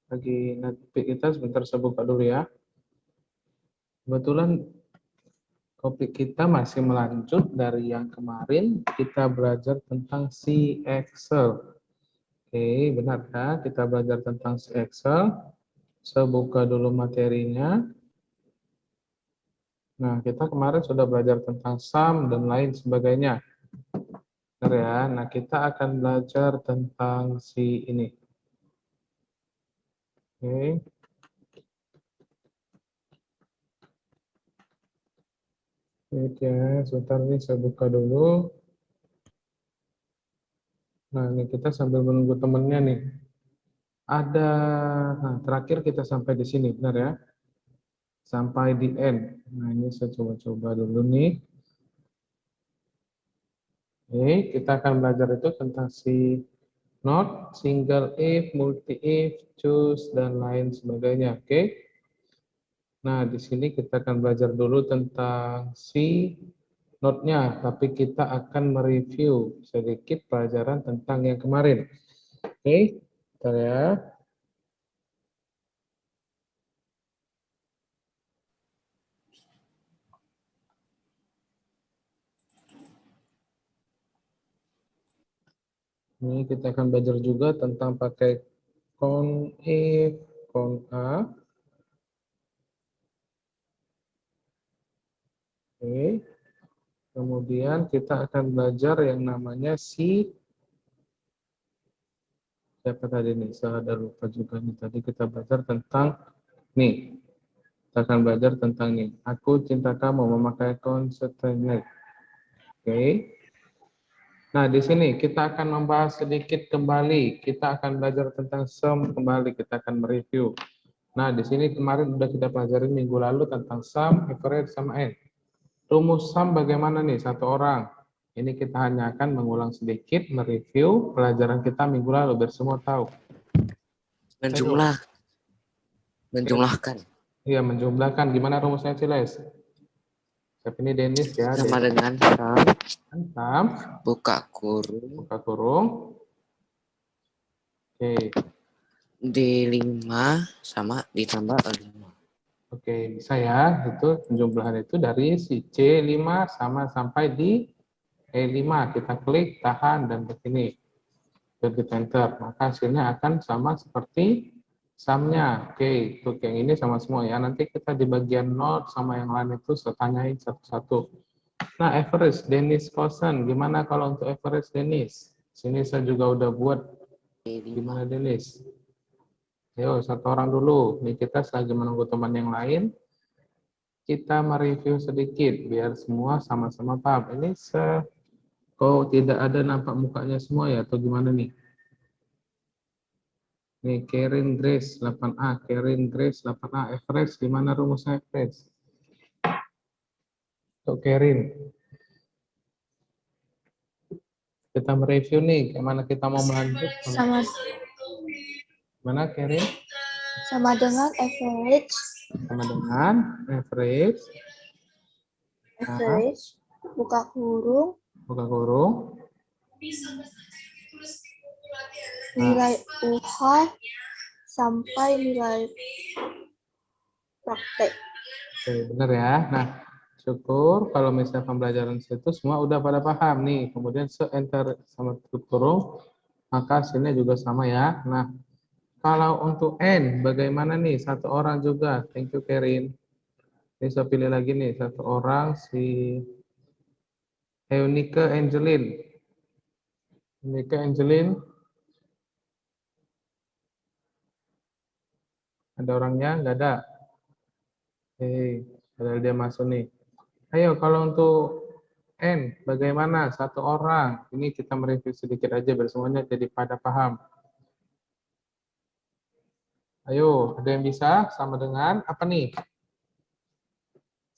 Lagi nanti kita sebentar saya buka dulu ya. Kebetulan topik kita masih melanjut dari yang kemarin. Kita belajar tentang si Excel. Oke, benar ya? Kita belajar tentang si Excel. Saya buka dulu materinya. Nah, kita kemarin sudah belajar tentang sum dan lain sebagainya. Benar ya? Nah, kita akan belajar tentang si ini. Oke. Oke, sebentar nih saya buka dulu. Nah, ini kita sambil menunggu temennya nih. Ada, nah terakhir kita sampai di sini, benar ya? Sampai di end. Nah, ini saya coba-coba dulu nih. Oke, kita akan belajar itu tentang si not, single if, multi if, choose, dan lain sebagainya. Oke. Nah, di sini kita akan belajar dulu tentang si not-nya, tapi kita akan mereview sedikit pelajaran tentang yang kemarin. Oke, bentar ya. Ini kita akan belajar juga tentang pakai count if, count a. Oke. Kemudian kita akan belajar yang namanya si, siapa tadi nih? Saya ada lupa juga nih. Tadi kita belajar tentang nih. Kita akan belajar tentang nih. Aku cinta kamu memakai konsetrnet. Oke. Nah, di sini kita akan membahas sedikit kembali. Kita akan belajar tentang sum kembali. Kita akan mereview. Nah, di sini kemarin sudah kita pelajarin minggu lalu tentang sum, average, sama end. Rumus sum bagaimana nih satu orang? Ini kita hanya akan mengulang sedikit, mereview pelajaran kita minggu lalu biar semua tahu. Menjumlahkan. Iya, menjumlahkan. Gimana rumusnya, Ciles? Siapa ini Dennis ya? Sama dengan sum, buka kurung buka kurung. Oke. D5 sama ditambah 5. Oke, bisa ya. Itu penjumlahan itu dari si C5 sama sampai di E5. Kita klik, tahan, dan begini. Klik enter. Maka hasilnya akan sama seperti sumnya. Oke, untuk yang ini sama semua ya. Nanti kita di bagian note sama yang lain itu saya tanyain satu-satu. Nah, average Dennis Kosen. Gimana kalau untuk average Dennis? Sini saya juga udah buat. Gimana Dennis? Ayo, satu orang dulu. Ini kita lagi menunggu teman yang lain. Kita mereview sedikit biar semua sama-sama paham. Ini kok tidak ada nampak mukanya semua ya atau gimana nih? Nih, Karen Grace 8A, Karen Grace 8A, average gimana rumusnya average? Untuk Karen. Kita mereview nih, gimana kita mau melanjut? Mana Karen? Sama dengan average. Sama dengan average. Average, buka kurung. Buka kurung. Nilai UH sampai nilai praktek. Oke, benar ya. Nah, syukur kalau misalnya pembelajaran itu semua udah pada paham nih. Kemudian se-enter sama tutup kurung, maka hasilnya juga sama ya. Nah, kalau untuk N, bagaimana nih? Satu orang juga. Thank you, Karin. Ini saya pilih lagi nih, satu orang, si Eunike Angelin. Eunike Angelin. Ada orangnya? Nggak ada. Padahal dia masuk nih. Ayo, kalau untuk N, bagaimana? Satu orang. Ini kita mereview sedikit aja biar semuanya jadi pada paham. Ayo, ada yang bisa sama dengan apa nih?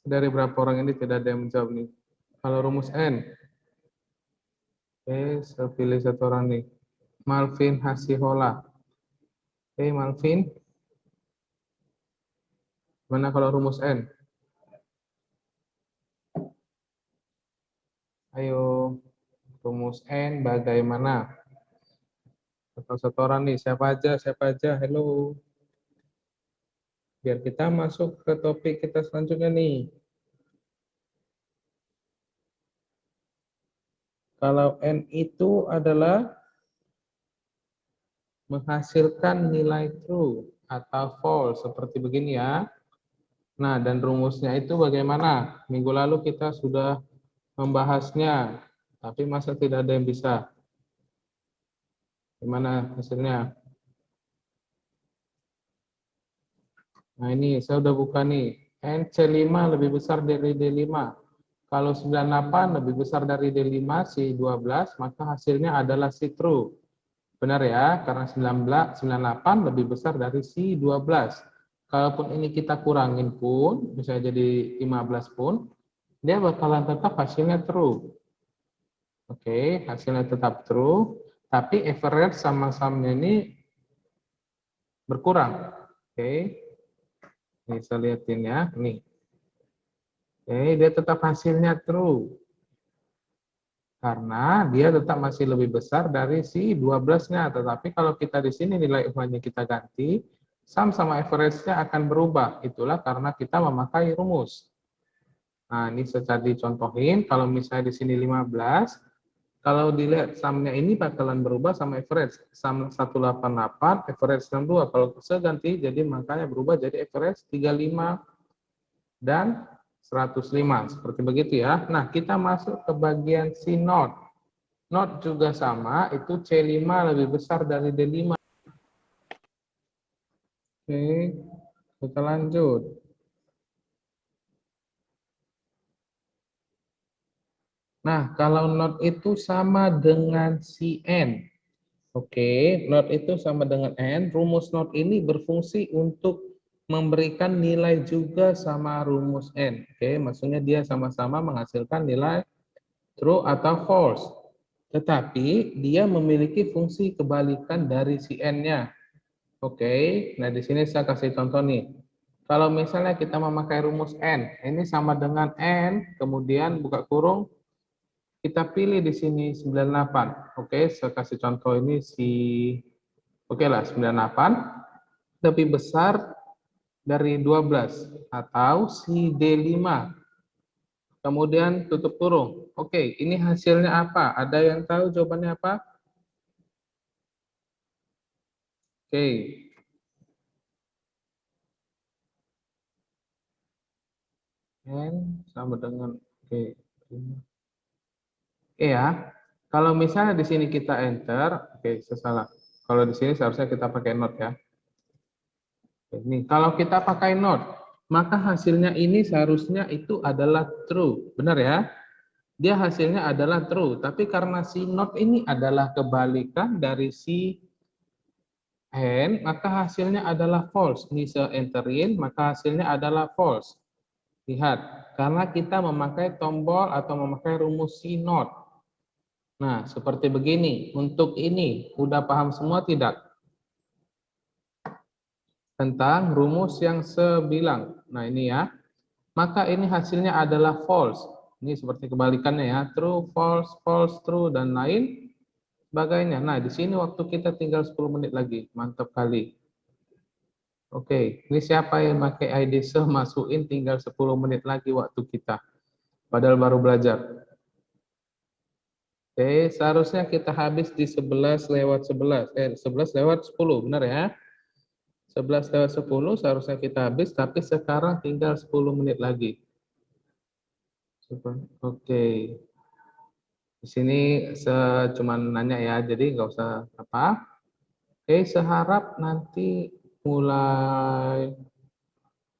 Dari berapa orang ini tidak ada yang menjawab nih. Kalau rumus N. Oke, saya pilih satu orang nih. Malvin Hasihola. Oke, Malvin. Mana kalau rumus N? Ayo, rumus N bagaimana? Satu orang nih, siapa aja, hello. Biar kita masuk ke topik kita selanjutnya nih. Kalau N itu adalah menghasilkan nilai true atau false, seperti begini ya. Nah, dan rumusnya itu bagaimana? Minggu lalu kita sudah membahasnya, tapi masa tidak ada yang bisa? Gimana hasilnya? Nah, ini saya udah buka nih. NC5 lebih besar dari D5. Kalau 98 lebih besar dari D5, C12, maka hasilnya adalah C true. Benar ya, karena 98 lebih besar dari C12. Kalaupun ini kita kurangin pun, misalnya jadi 15 pun, dia bakalan tetap hasilnya true. Oke, hasilnya tetap true, tapi average sama-sama ini berkurang. Oke, ini saya lihatin ya, nih. Oke, dia tetap hasilnya true. Karena dia tetap masih lebih besar dari si 12-nya. Tetapi kalau kita di sini nilai upahnya kita ganti, sum sama average-nya akan berubah. Itulah karena kita memakai rumus. Nah, ini secara dicontohin, kalau misalnya di sini 15, kalau dilihat sumnya ini bakalan berubah sama average. Sum 188, average 62. Kalau saya ganti, jadi makanya berubah jadi average 35 dan 105. Seperti begitu ya. Nah, kita masuk ke bagian si not. Not juga sama, itu C5 lebih besar dari D5. Oke, kita lanjut. Nah, kalau not itu sama dengan si N. Oke, not itu sama dengan N. Rumus not ini berfungsi untuk memberikan nilai juga sama rumus N. Oke, maksudnya dia sama-sama menghasilkan nilai true atau false. Tetapi dia memiliki fungsi kebalikan dari si N-nya. Oke, nah di sini saya kasih contoh nih. Kalau misalnya kita memakai rumus N, ini sama dengan N, kemudian buka kurung, kita pilih di sini 98. Oke, saya kasih contoh ini oke lah 98, lebih besar dari 12, atau si D5. Kemudian tutup kurung. Oke, ini hasilnya apa? Ada yang tahu jawabannya apa? Oke. N sama dengan oke. Oke ya. Kalau misalnya di sini kita enter, oke, saya salah. Kalau di sini seharusnya kita pakai not ya. Ini kalau kita pakai not, maka hasilnya ini seharusnya itu adalah true. Benar ya? Dia hasilnya adalah true, tapi karena si not ini adalah kebalikan dari si N, maka hasilnya adalah false. Ini saya enterin, maka hasilnya adalah false. Lihat, karena kita memakai tombol atau memakai rumus si not. Nah, seperti begini. Untuk ini, udah paham semua tidak? Tentang rumus yang sebilang. Nah, ini ya. Maka ini hasilnya adalah false. Ini seperti kebalikannya ya. True, false, false, true, dan lain sebagainya. Nah, di sini waktu kita tinggal 10 menit lagi. Mantap kali. Oke, ini siapa yang pakai ID masukin tinggal 10 menit lagi waktu kita. Padahal baru belajar. Oke, seharusnya kita habis di 11 lewat 11. 11 lewat 10, benar ya? 11 lewat 10 seharusnya kita habis, tapi sekarang tinggal 10 menit lagi. Oke. Di sini cuma nanya ya, jadi nggak usah apa. Oke, seharap nanti mulai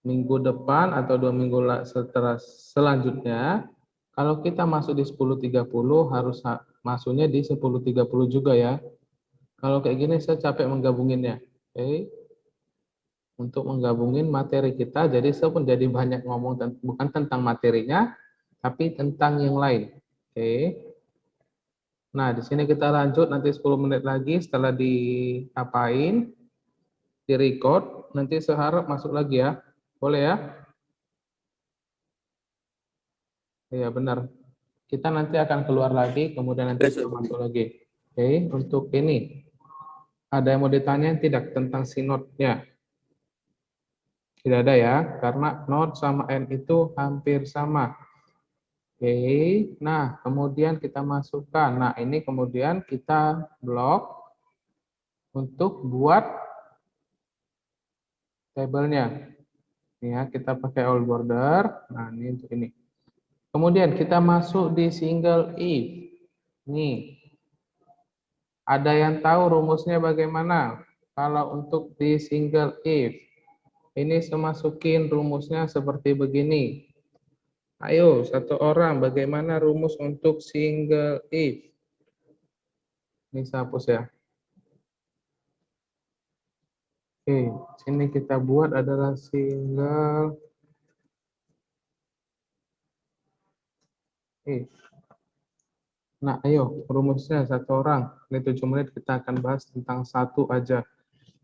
minggu depan atau 2 minggu setelah selanjutnya, kalau kita masuk di 10.30 harus masuknya di 10.30 juga ya. Kalau kayak gini saya capek menggabunginnya. Oke. Untuk menggabungin materi kita, jadi saya pun jadi banyak ngomong bukan tentang materinya, tapi tentang yang lain. Oke. Nah, di sini kita lanjut nanti 10 menit lagi setelah diapain, di-record, nanti saya harap masuk lagi ya. Boleh ya? Iya, benar. Kita nanti akan keluar lagi, kemudian nanti kita masuk lagi. Oke, untuk ini. Ada yang mau ditanyain tidak tentang si not-nya? Tidak ada ya, karena not sama n itu hampir sama. Oke, nah kemudian kita masukkan. Nah ini kemudian kita blok untuk buat tabelnya. Ini ya, kita pakai all border. Nah ini untuk ini. Kemudian kita masuk di single if. Nih, ada yang tahu rumusnya bagaimana? Kalau untuk di single if, ini saya masukin rumusnya seperti begini. Ayo, satu orang, bagaimana rumus untuk single if? Ini saya hapus ya. Oke, sini kita buat adalah single if. Nah, ayo, rumusnya satu orang. Ini 7 menit kita akan bahas tentang satu aja.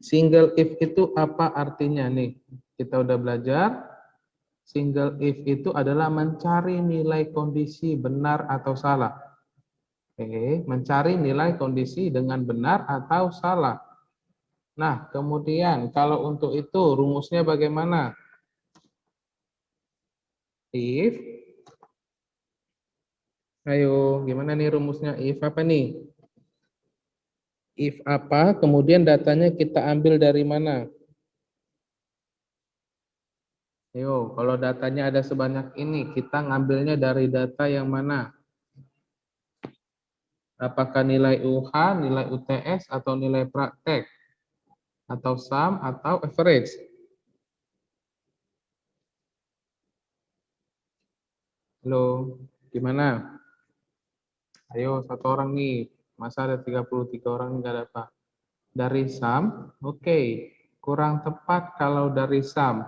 Single if itu apa artinya nih? Kita udah belajar. Single if itu adalah mencari nilai kondisi benar atau salah. Oke, mencari nilai kondisi dengan benar atau salah. Nah, kemudian kalau untuk itu rumusnya bagaimana? If, ayo, gimana nih rumusnya? If apa nih? If apa, kemudian datanya kita ambil dari mana? Ayo, kalau datanya ada sebanyak ini, kita ngambilnya dari data yang mana? Apakah nilai UH, nilai UTS, atau nilai praktek? Atau sum, atau average? Halo, gimana? Ayo, satu orang nih. Masa ada 33 orang nggak dapat? Dari sum, oke. Kurang tepat kalau dari sum.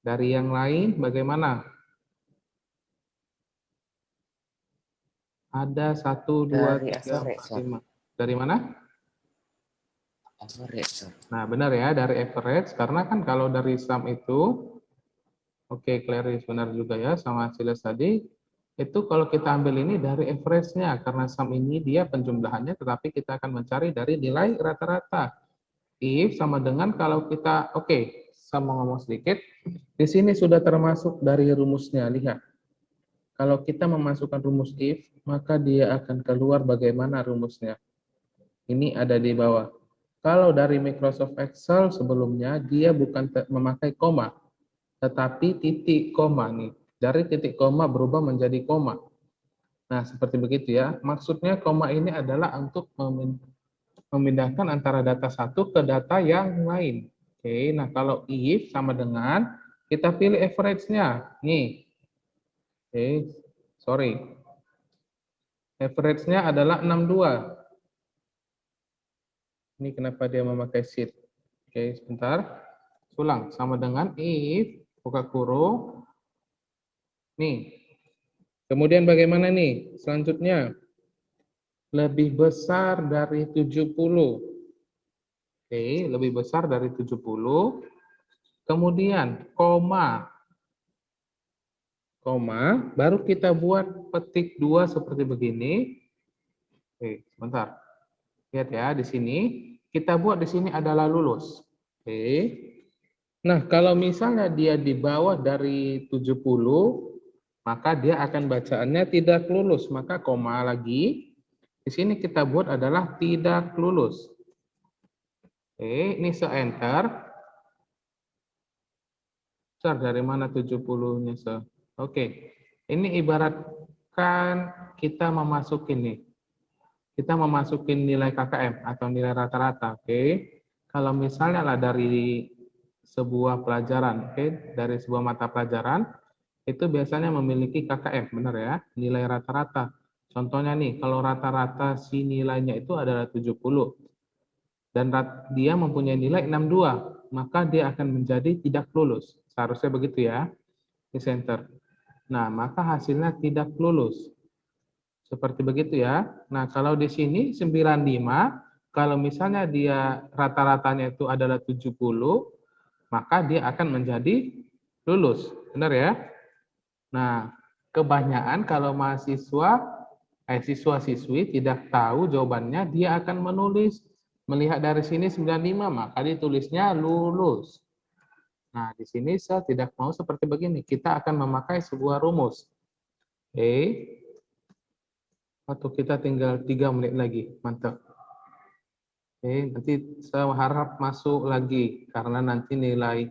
Dari yang lain, bagaimana? Ada 1, 2, Dari 3, average, 4, Sir. 5. Dari mana? Average, Sir. Nah, benar ya, dari average. Karena kan kalau dari sum itu, oke, Clarice benar juga ya, sama Silas tadi. Itu kalau kita ambil ini dari average-nya. Karena sum ini dia penjumlahannya, tetapi kita akan mencari dari nilai rata-rata. If sama dengan kalau kita, oke, saya mau ngomong sedikit. Di sini sudah termasuk dari rumusnya, lihat. Kalau kita memasukkan rumus if, maka dia akan keluar bagaimana rumusnya. Ini ada di bawah. Kalau dari Microsoft Excel sebelumnya, dia bukan memakai koma, tetapi titik koma nih. Dari titik koma berubah menjadi koma. Nah, seperti begitu ya. Maksudnya koma ini adalah untuk memindahkan antara data satu ke data yang lain. Oke, nah kalau if sama dengan kita pilih average-nya. Nih. Oke, sorry. Average-nya adalah 62. Ini kenapa dia memakai sheet. Oke, sebentar. Ulang, sama dengan if, buka kurung. Nih. Kemudian bagaimana nih? Selanjutnya. Lebih besar dari 70. Oke, lebih besar dari 70. Kemudian, koma. Koma, baru kita buat petik 2 seperti begini. Oke, sebentar. Lihat ya, di sini. Kita buat di sini adalah lulus. Oke. Nah, kalau misalnya dia di bawah dari 70, maka dia akan bacaannya tidak lulus. Maka koma lagi. Di sini kita buat adalah tidak lulus. Oke, ini se-enter. Besar dari mana 70-nya se? Oke. Ini ibaratkan kita memasukin nih. Kita memasukin nilai KKM atau nilai rata-rata, oke. Kalau misalnya lah dari sebuah pelajaran, oke, dari sebuah mata pelajaran, itu biasanya memiliki KKM, benar ya, nilai rata-rata. Contohnya nih, kalau rata-rata si nilainya itu adalah 70, dan dia mempunyai nilai 62, maka dia akan menjadi tidak lulus. Seharusnya begitu ya, di center. Nah, maka hasilnya tidak lulus. Seperti begitu ya. Nah, kalau di sini 95, kalau misalnya dia rata-ratanya itu adalah 70, maka dia akan menjadi lulus. Benar ya? Nah, kebanyakan kalau mahasiswa, siswa-siswi tidak tahu jawabannya, dia akan menulis Melihat dari sini 95, maka ditulisnya lulus. Nah, di sini saya tidak mau seperti begini. Kita akan memakai sebuah rumus. Oke. Atau kita tinggal 3 menit lagi. Mantap. Oke, nanti saya harap masuk lagi. Karena nanti nilai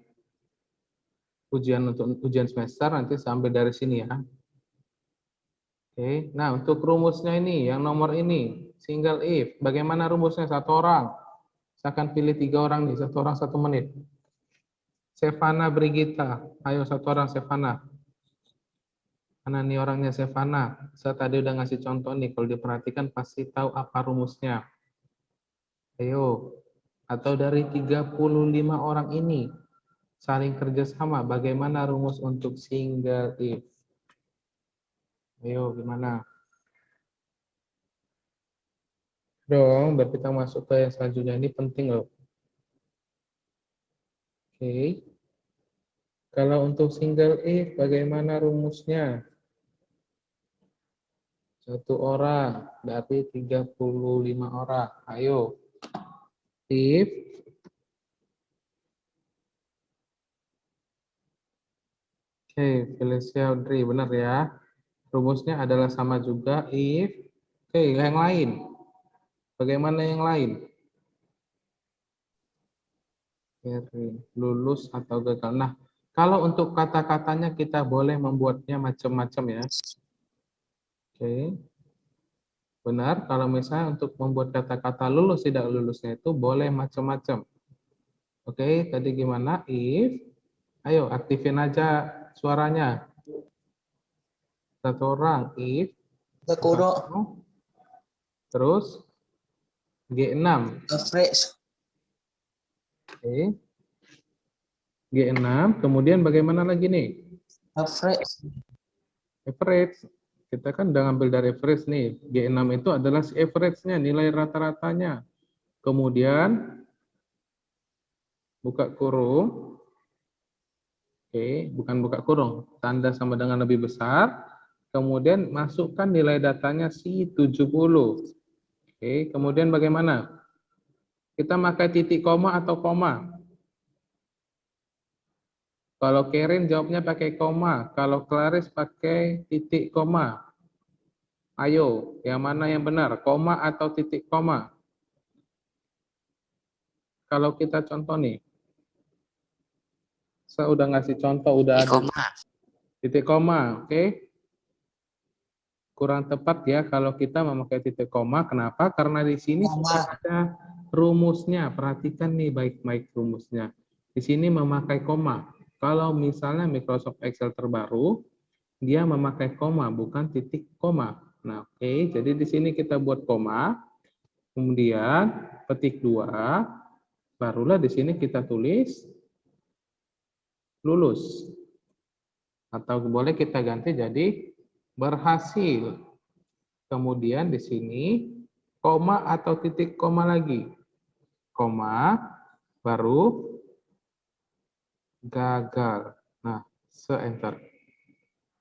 ujian untuk ujian semester nanti sampai dari sini ya. Oke, nah untuk rumusnya ini, yang nomor ini, single if. Bagaimana rumusnya? Satu orang. Saya akan pilih 3 orang nih, satu orang 1 menit. Sevana Brigita, ayo satu orang Sevana. Mana nih orangnya Sevana? Saya tadi udah ngasih contoh nih, kalau diperhatikan pasti tahu apa rumusnya. Ayo, atau dari 35 orang ini, saling kerjasama, bagaimana rumus untuk single if? Ayo, gimana? Dong, biar kita masuk ke yang selanjutnya, ini penting loh. Oke. Kalau untuk single if, bagaimana rumusnya? Satu orang dari 35 orang. Ayo. If oke, Felicia Audrey, benar ya. Rumusnya adalah sama juga if. Oke, yang lain. Bagaimana yang lain? Lulus atau gagal. Nah, kalau untuk kata-katanya kita boleh membuatnya macam-macam ya. Oke. Benar, kalau misalnya untuk membuat kata-kata lulus tidak lulusnya itu boleh macam-macam. Oke, tadi gimana? If. Ayo, aktifin aja suaranya. Satu orang, if. Terus, G6. Average. Oke. G6, kemudian bagaimana lagi nih? Average. Average. Kita kan udah ngambil dari average nih. G6 itu adalah si average-nya, nilai rata-ratanya. Kemudian, buka kurung. Oke, bukan buka kurung. Tanda sama dengan lebih besar. Kemudian masukkan nilai datanya si 70. Oke, kemudian bagaimana? Kita pakai titik koma atau koma? Kalau Karen jawabnya pakai koma, kalau Clarice pakai titik koma. Ayo, yang mana yang benar? Koma atau titik koma? Kalau kita contoh nih. Saya udah ngasih contoh, udah ada. Titik koma, oke? Kurang tepat ya kalau kita memakai titik koma. Kenapa? Karena di sini sudah ada rumusnya. Perhatikan nih baik-baik rumusnya. Di sini memakai koma. Kalau misalnya Microsoft Excel terbaru, dia memakai koma, bukan titik koma. Nah, oke. Jadi di sini kita buat koma. Kemudian petik 2. Barulah di sini kita tulis lulus. Atau boleh kita ganti jadi berhasil. Kemudian di sini koma atau titik koma lagi. Koma, baru gagal. Nah, se-enter.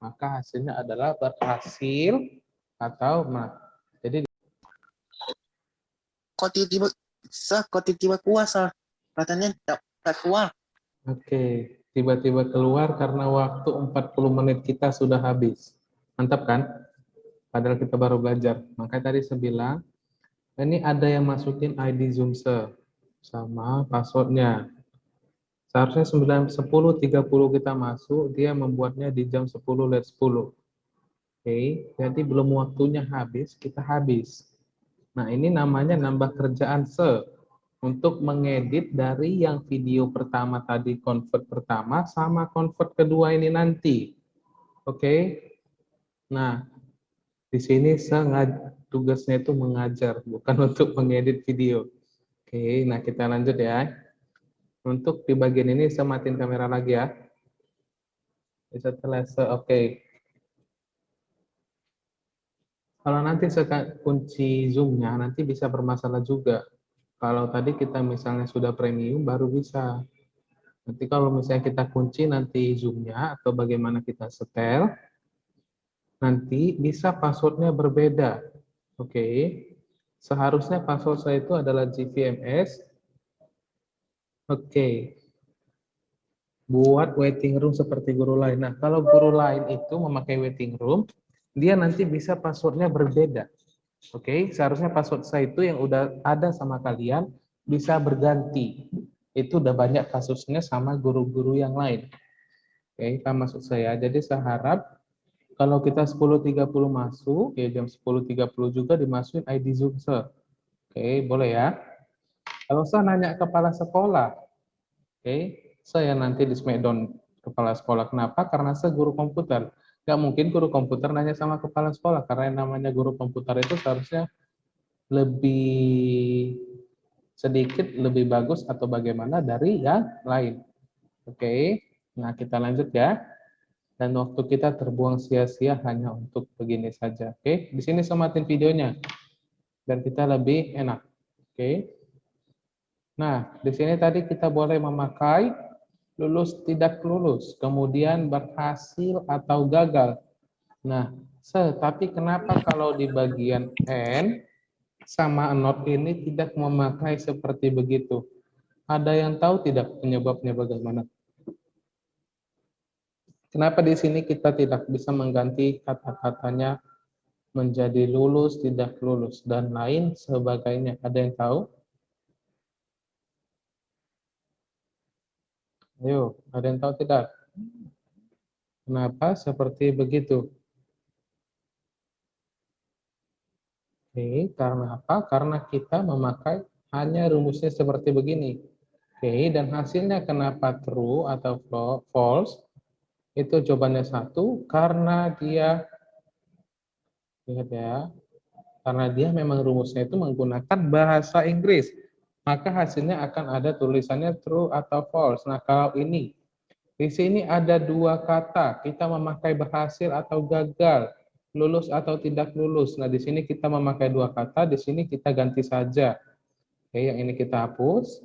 Maka hasilnya adalah berhasil atau jadi Kok tiba-tiba kuasa? Katanya tidak kuat. oke, tiba-tiba keluar karena waktu 40 menit kita sudah habis. Mantap kan? Padahal kita baru belajar. Makanya tadi saya bilang, ini ada yang masukin ID Zoomse sama passwordnya. Seharusnya 10.30 kita masuk, dia membuatnya di jam 10:10. Oke, jadi belum waktunya habis, kita habis. Nah, ini namanya nambah kerjaan untuk mengedit dari yang video pertama tadi, convert pertama, sama convert kedua ini nanti. Oke, nah, di sini tugasnya itu mengajar, bukan untuk mengedit video. Oke, nah kita lanjut ya. Untuk di bagian ini saya matiin kamera lagi ya. Setelah oke. Kalau nanti saya kunci Zoom-nya, nanti bisa bermasalah juga. Kalau tadi kita misalnya sudah premium, baru bisa. Nanti kalau misalnya kita kunci nanti Zoom-nya, atau bagaimana kita setel, nanti bisa passwordnya berbeda. Oke. Seharusnya password saya itu adalah GVMS. Oke. Buat waiting room seperti guru lain. Nah, kalau guru lain itu memakai waiting room, dia nanti bisa passwordnya berbeda. Oke, seharusnya password saya itu yang udah ada sama kalian bisa berganti. Itu udah banyak kasusnya sama guru-guru yang lain. Oke, itu maksud saya. Jadi saya harap kalau kita 10.30 masuk, ya jam 10.30 juga dimasukin ID Zoom, Sir. Oke, boleh ya. Kalau saya nanya kepala sekolah, oke, saya nanti di smackdown kepala sekolah. Kenapa? Karena saya guru komputer. Nggak mungkin guru komputer nanya sama kepala sekolah, karena yang namanya guru komputer itu seharusnya lebih sedikit lebih bagus atau bagaimana dari yang lain. Oke, nah kita lanjut ya. Dan waktu kita terbuang sia-sia hanya untuk begini saja. Oke, di sini sematin videonya dan kita lebih enak. Oke. Nah, di sini tadi kita boleh memakai lulus tidak lulus, kemudian berhasil atau gagal. Nah, tapi kenapa kalau di bagian N sama not ini tidak memakai seperti begitu? Ada yang tahu tidak penyebabnya bagaimana? Kenapa di sini kita tidak bisa mengganti kata-katanya menjadi lulus, tidak lulus, dan lain sebagainya? Ada yang tahu? Ayo, ada yang tahu tidak? Kenapa seperti begitu? Oke, karena apa? Karena kita memakai hanya rumusnya seperti begini. Oke, dan hasilnya kenapa true atau false? Itu jawabannya 1, karena dia, lihat ya, karena dia memang rumusnya itu menggunakan bahasa Inggris. Maka hasilnya akan ada tulisannya true atau false. Nah, kalau ini, di sini ada dua kata, kita memakai berhasil atau gagal, lulus atau tidak lulus. Nah, di sini kita memakai dua kata, di sini kita ganti saja. Oke, yang ini kita hapus.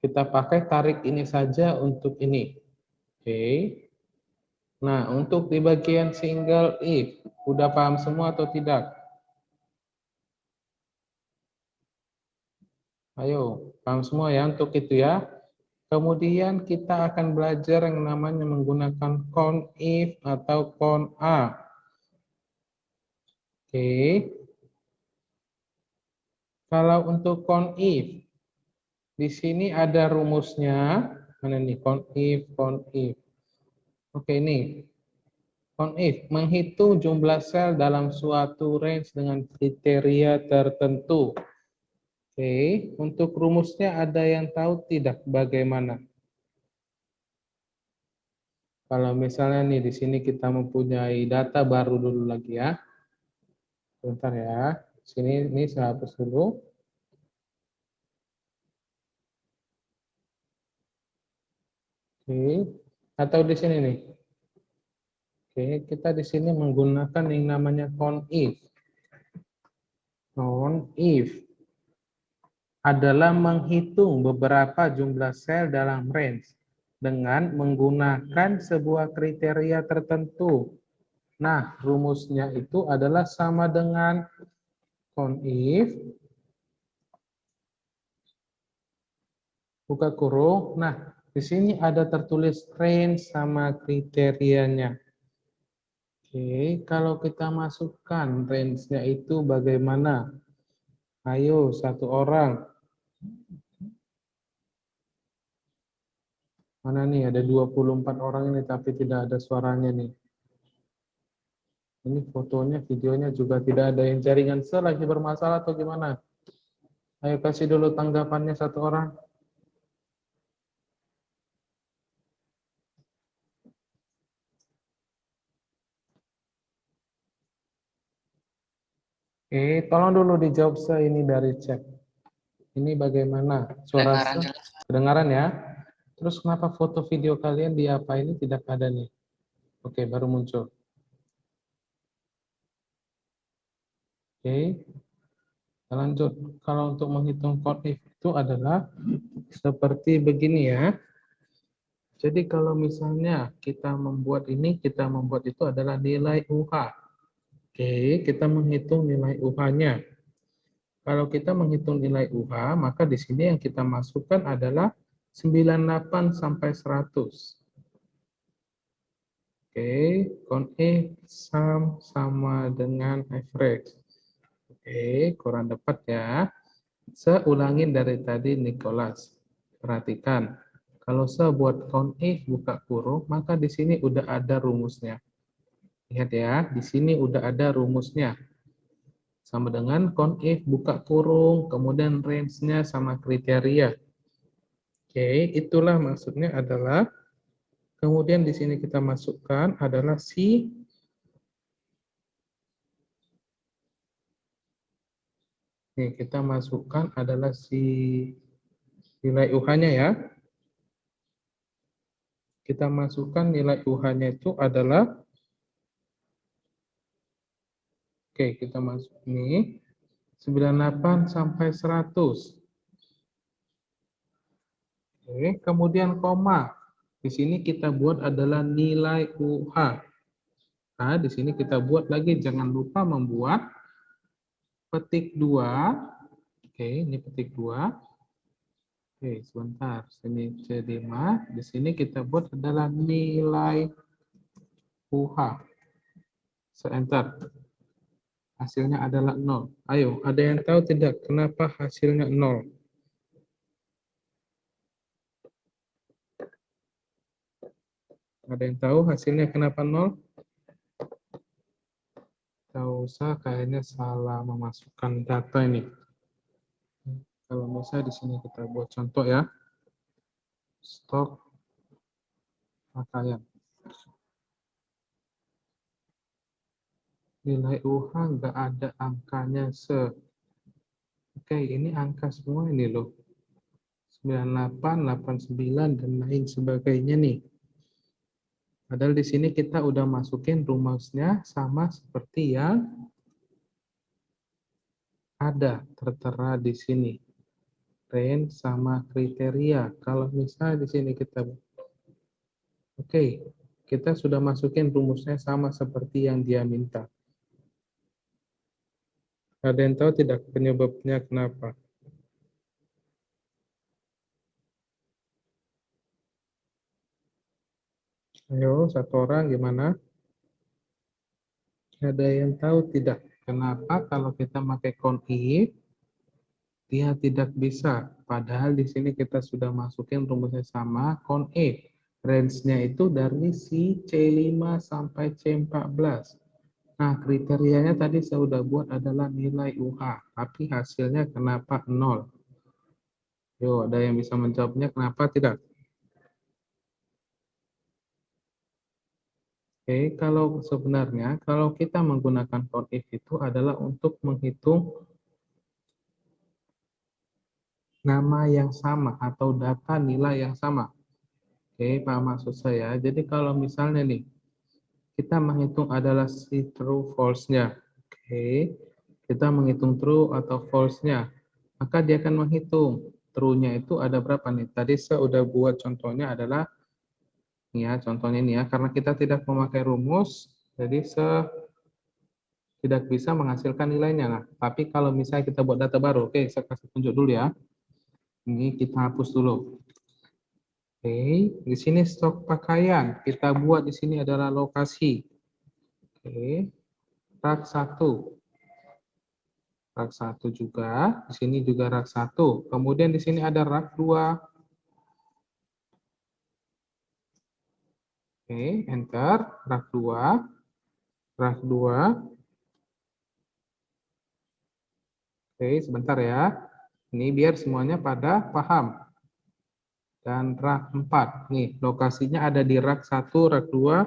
Kita pakai tarik ini saja untuk ini. Oke. Nah, untuk di bagian single if, udah paham semua atau tidak? Ayo, paham semua ya untuk itu ya. Kemudian kita akan belajar yang namanya menggunakan count if atau count a. Oke. Kalau untuk count if, di sini ada rumusnya. Mana nih? Count if, count if. Oke, ini. Count if, menghitung jumlah sel dalam suatu range dengan kriteria tertentu. Oke, untuk rumusnya ada yang tahu tidak bagaimana? Kalau misalnya nih di sini kita mempunyai data baru dulu lagi ya. Bentar ya. Sini ini saya hapus dulu. Oke, atau di sini nih. Oke, kita di sini menggunakan yang namanya count if. Count if adalah menghitung beberapa jumlah sel dalam range dengan menggunakan sebuah kriteria tertentu. Nah, rumusnya itu adalah sama dengan count if, buka kurung. Nah, di sini ada tertulis range sama kriterianya. Oke, kalau kita masukkan range-nya itu bagaimana? Ayo, satu orang. Mana nih, ada 24 orang ini tapi tidak ada suaranya nih. Ini fotonya, videonya juga tidak ada. Yang jaringan lagi bermasalah atau gimana? Ayo kasih dulu tanggapannya satu orang. Tolong dulu dijawab ini dari chat. Ini bagaimana? Suara kedengaran ya? Terus kenapa foto video kalian di apa ini tidak ada nih? Oke, baru muncul. Oke. Lanjut. Kalau untuk menghitung count if itu adalah seperti begini ya. Jadi kalau misalnya kita membuat ini, kita membuat itu adalah nilai UH. Oke, kita menghitung nilai UH-nya. Kalau kita menghitung nilai UH, maka di sini yang kita masukkan adalah 98 sampai 100. Oke, kon E sama dengan average. Oke, kurang dapat ya. Seulangin dari tadi Nicholas. Perhatikan, kalau saya buat kon E buka kurung, maka di sini udah ada rumusnya. Lihat ya, di sini udah ada rumusnya. Sama dengan kon if buka kurung, kemudian range-nya sama kriteria. Oke, itulah maksudnya adalah, kemudian di sini kita masukkan adalah si, nih kita masukkan adalah si nilai UH-nya ya. Kita masukkan nilai UH-nya itu adalah, oke kita masuk ini, 98 sampai 100. Oke, kemudian koma. Di sini kita buat adalah nilai UH. Nah, di sini kita buat lagi, jangan lupa membuat petik 2. Oke, ini petik 2. Oke, sebentar. Sini C5. Di sini kita buat adalah nilai UH. Se-enter. Hasilnya adalah 0. Ayo, ada yang tahu tidak kenapa hasilnya 0? Ada yang tahu hasilnya kenapa 0? Tidak usah, kayaknya salah memasukkan data ini. Kalau misalnya di sini kita buat contoh ya. Stok pakaian. Nilai UH nggak ada angkanya Oke, ini angka semua ini loh. 98, 89, dan lain sebagainya nih. Padahal di sini kita udah masukin rumusnya sama seperti yang ada tertera di sini. Range sama kriteria. Kalau misalnya di sini kita, oke, kita sudah masukin rumusnya sama seperti yang dia minta. Ada yang tahu tidak penyebabnya kenapa? Ayo, satu orang gimana? Ada yang tahu tidak kenapa kalau kita pakai count if dia tidak bisa? Padahal di sini kita sudah masukin rumusnya sama count if. Range-nya itu dari si C5 sampai C14. Nah, kriterianya tadi saya sudah buat adalah nilai UH, tapi hasilnya kenapa 0? Yo, ada yang bisa menjawabnya kenapa tidak? Oke, kalau sebenarnya kalau kita menggunakan count if itu adalah untuk menghitung nama yang sama atau data nilai yang sama. Oke, paham maksud saya. Jadi kalau misalnya nih, kita menghitung adalah si true false-nya. Oke, kita menghitung true atau false-nya. Maka dia akan menghitung. True-nya itu ada berapa nih? Tadi saya udah buat contohnya adalah, nih ya, contohnya ini ya. Karena kita tidak memakai rumus, jadi saya tidak bisa menghasilkan nilainya. Nah, tapi kalau misalnya kita buat data baru, oke, saya kasih tunjuk dulu ya. Ini kita hapus dulu. Oke, di sini stok pakaian. Kita buat di sini adalah lokasi. Oke, rak 1. Rak 1 juga. Di sini juga rak 1. Kemudian di sini ada rak 2. Oke, enter. Rak 2. Rak 2. Oke, sebentar ya. Ini biar semuanya pada paham. Dan rak 4. Nih, lokasinya ada di rak 1, rak 2.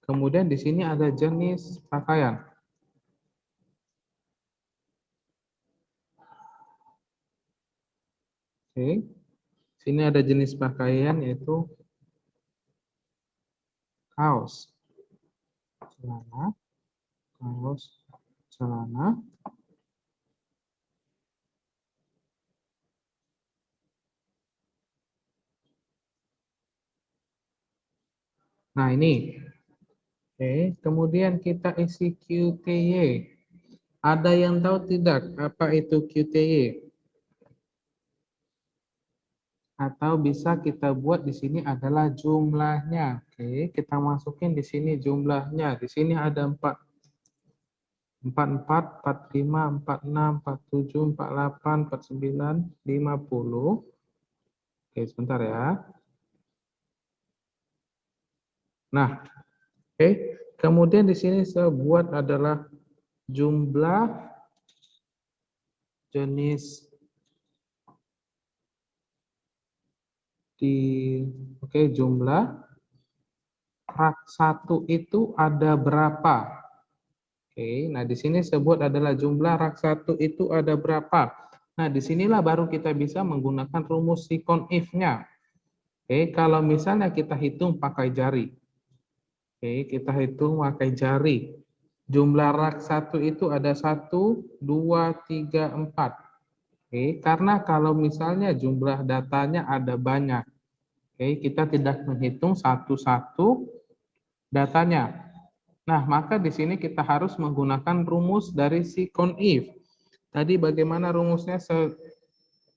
Kemudian di sini ada jenis pakaian. Oke. Sini ada jenis pakaian yaitu kaos. Celana, kaos, celana. Nah, ini. Oke, kemudian kita isi QTY. Ada yang tahu tidak apa itu QTY? Atau bisa kita buat di sini adalah jumlahnya. Oke, kita masukin di sini jumlahnya. Di sini ada 44, 45, 46, 47, 48, 49, 50. Oke, sebentar ya. Nah, oke. Kemudian di sini saya buat adalah jumlah jenis jumlah rak 1 itu ada berapa? Oke, nah di sini sebut adalah jumlah rak 1 itu ada berapa? Nah, disinilah baru kita bisa menggunakan rumus sikon if-nya. Oke, kalau misalnya kita hitung pakai jari. Oke, kita hitung pakai jari. Jumlah rak 1 itu ada 1, 2, 3, 4. Oke, karena kalau misalnya jumlah datanya ada banyak. Oke, kita tidak menghitung satu-satu datanya. Nah, maka di sini kita harus menggunakan rumus dari sikon if. Tadi bagaimana rumusnya?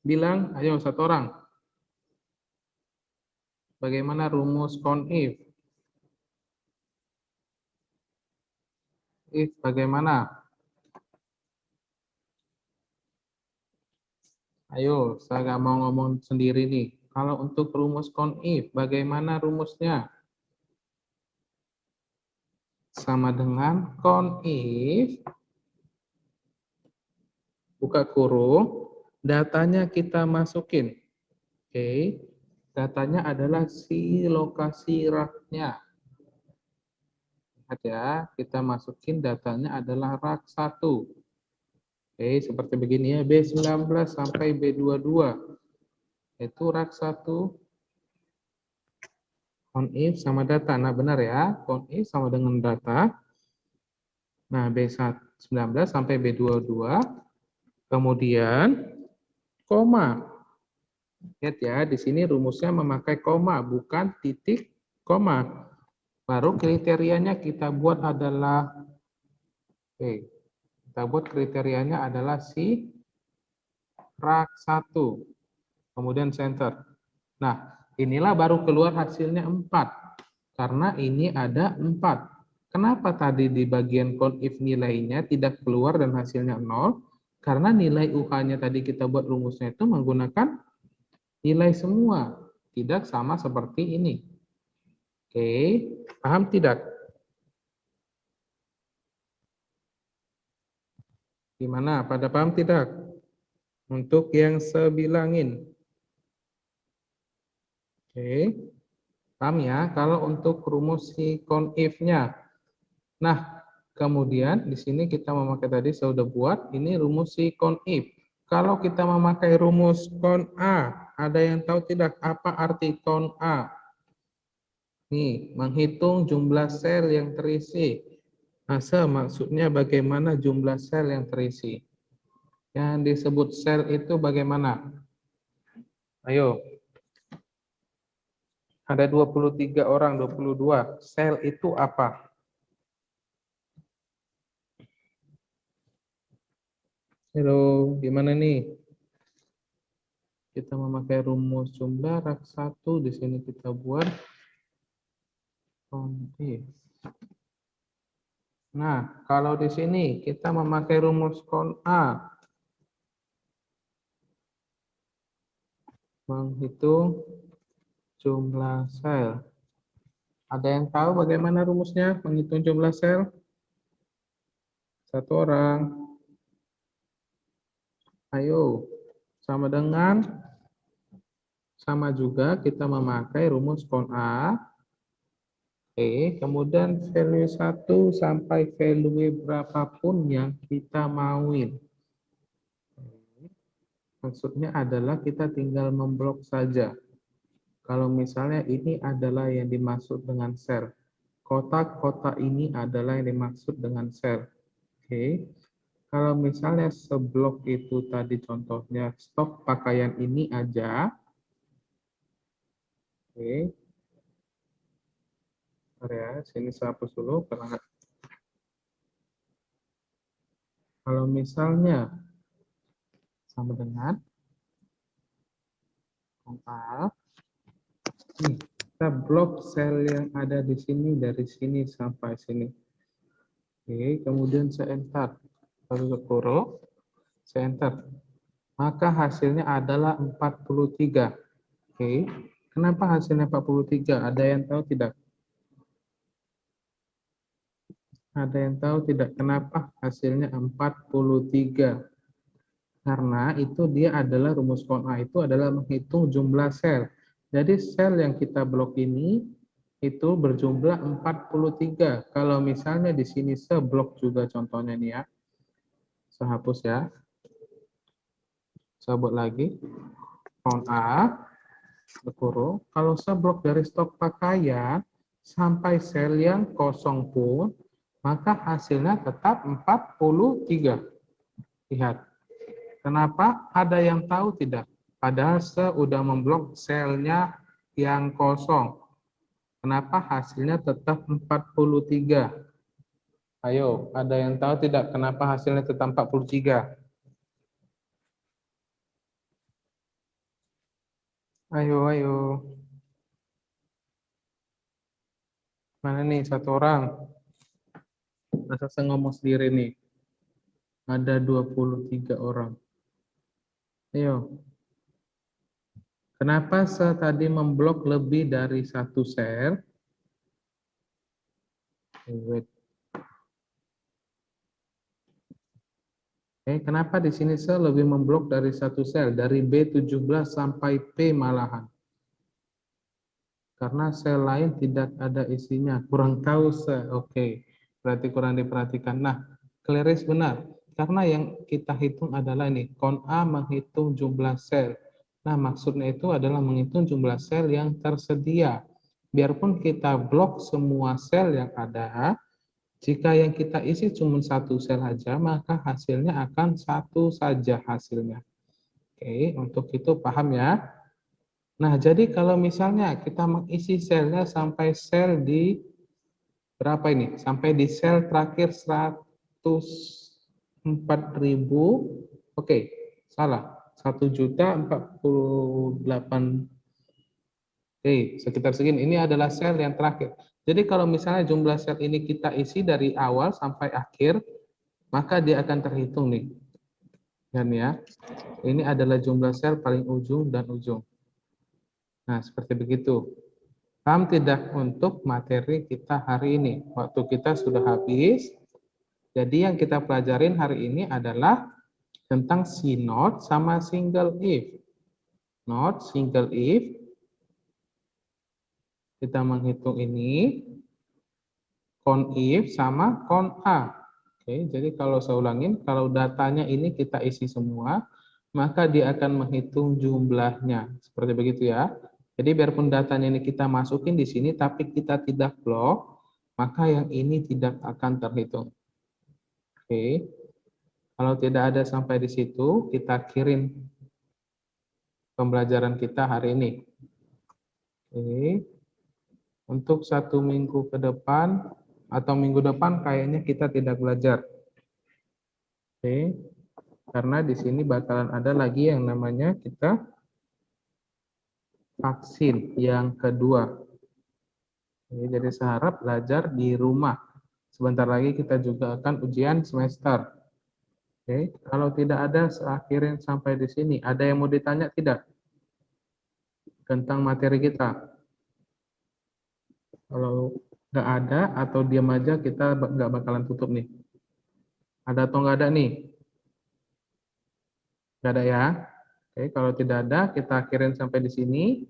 Bilang, ayo satu orang. Bagaimana rumus con if? If bagaimana? Ayo, saya nggak mau ngomong sendiri nih. Kalau untuk rumus con if, bagaimana rumusnya? Sama dengan con if, buka kurung, datanya kita masukin. Oke, datanya adalah si lokasi raknya. Lihat ya, kita masukin datanya adalah rak 1. Oke, seperti begini ya, B19 sampai B22. Itu rak 1 on if sama data. Nah, benar ya, on if sama dengan data. Nah, B19 sampai B22. Kemudian koma. Lihat ya, di sini rumusnya memakai koma, bukan titik koma. Baru kriterianya kita buat adalah, oke, kita buat kriterianya adalah si rak 1. Kemudian center. Nah, inilah baru keluar hasilnya 4. Karena ini ada 4. Kenapa tadi di bagian count if nilainya tidak keluar dan hasilnya 0? Karena nilai UH-nya tadi kita buat rumusnya itu menggunakan nilai semua. Tidak sama seperti ini. Oke, paham tidak? Gimana? Pada paham tidak? Untuk yang sebilangin. Oke, paham ya? Kalau untuk rumus si count if-nya. Nah, kemudian di sini kita memakai tadi saya sudah buat, ini rumus si count if. Kalau kita memakai rumus count A, ada yang tahu tidak apa arti count A? Nih, menghitung jumlah sel yang terisi. Asa maksudnya bagaimana jumlah sel yang terisi. Yang disebut sel itu bagaimana? Ayo. Ada 23 orang, 22. Sel itu apa? Halo, gimana nih? Kita memakai rumus jumlah rak 1. Di sini kita buat count if. Nah, kalau di sini kita memakai rumus count A. Menghitung jumlah sel. Ada yang tahu bagaimana rumusnya menghitung jumlah sel? Satu orang. Ayo, sama juga kita memakai rumus count A. Oke, kemudian value 1 sampai value berapapun yang kita mauin. Maksudnya adalah kita tinggal memblok saja. Kalau misalnya ini adalah yang dimaksud dengan sel. Kotak-kotak ini adalah yang dimaksud dengan sel. Oke. Kalau misalnya seblok itu tadi contohnya stok pakaian ini aja. Oke. Ya, sini saya hapus dulu karena Kalau misalnya sama dengan A, nih, kita blok sel yang ada di sini dari sini sampai sini. Oke, kemudian saya enter. Lalu kurung, saya enter. Maka hasilnya adalah 43. Oke, kenapa hasilnya 43? Ada yang tahu tidak? Ada yang tahu tidak kenapa hasilnya 43? Karena itu dia adalah rumus kon A itu adalah menghitung jumlah sel. Jadi sel yang kita blok ini itu berjumlah 43. Kalau misalnya di sini seblok juga contohnya nih ya. Saya hapus ya. Saya buat lagi. Kon A berkurung. Kalau seblok dari stok pakaian sampai sel yang kosong pun, maka hasilnya tetap 43. Lihat. Kenapa? Ada yang tahu tidak? Padahal sudah memblok selnya yang kosong. Kenapa hasilnya tetap 43? Ayo, ada yang tahu tidak kenapa hasilnya tetap 43? Ayo, ayo. Mana nih satu orang? Masa saya ngomong sendiri nih. Ada 23 orang. Ayo. Kenapa saya tadi memblok lebih dari satu sel? Wait. Kenapa di sini saya lebih memblok dari satu sel, dari B17 sampai P malahan? Karena sel lain tidak ada isinya, kurang tahu saya. Oke, berarti kurang diperhatikan. Nah, Kleris benar. Karena yang kita hitung adalah ini, kon A menghitung jumlah sel. Nah, maksudnya itu adalah menghitung jumlah sel yang tersedia. Biarpun kita blok semua sel yang ada, jika yang kita isi cuma satu sel saja, maka hasilnya akan satu saja hasilnya. Oke, untuk itu paham ya? Nah, jadi kalau misalnya kita mengisi selnya sampai sel di berapa ini? Sampai di sel terakhir 104.000. Oke, salah. 1.048. Oke, sekitar segini. Ini adalah sel yang terakhir. Jadi kalau misalnya jumlah sel ini kita isi dari awal sampai akhir, maka dia akan terhitung nih. Dan ya, ini adalah jumlah sel paling ujung dan ujung. Nah, seperti begitu. Paham tidak untuk materi kita hari ini? Waktu kita sudah habis. Jadi yang kita pelajarin hari ini adalah tentang si not sama single if. Not, single if. Kita menghitung ini. Con if sama con A. Oke, jadi kalau saya ulangin, kalau datanya ini kita isi semua, maka dia akan menghitung jumlahnya. Seperti begitu ya. Jadi biarpun datanya ini kita masukin di sini, tapi kita tidak blok, maka yang ini tidak akan terhitung. Oke, kalau tidak ada sampai di situ, kita kirim pembelajaran kita hari ini. Oke, untuk 1 minggu ke depan, atau minggu depan kayaknya kita tidak belajar. Oke, karena di sini bakalan ada lagi yang namanya kita vaksin yang kedua. Oke, jadi saya harap belajar di rumah. Sebentar lagi kita juga akan ujian semester. Oke, kalau tidak ada saya akhirin sampai di sini. Ada yang mau ditanya tidak tentang materi kita? Kalau nggak ada atau diam aja, kita nggak bakalan tutup nih. Ada atau nggak ada nih? Nggak ada ya? Oke, kalau tidak ada, kita akhirin sampai di sini.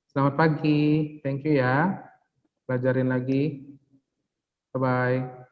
Selamat pagi, thank you ya. Pelajarin lagi. Bye-bye.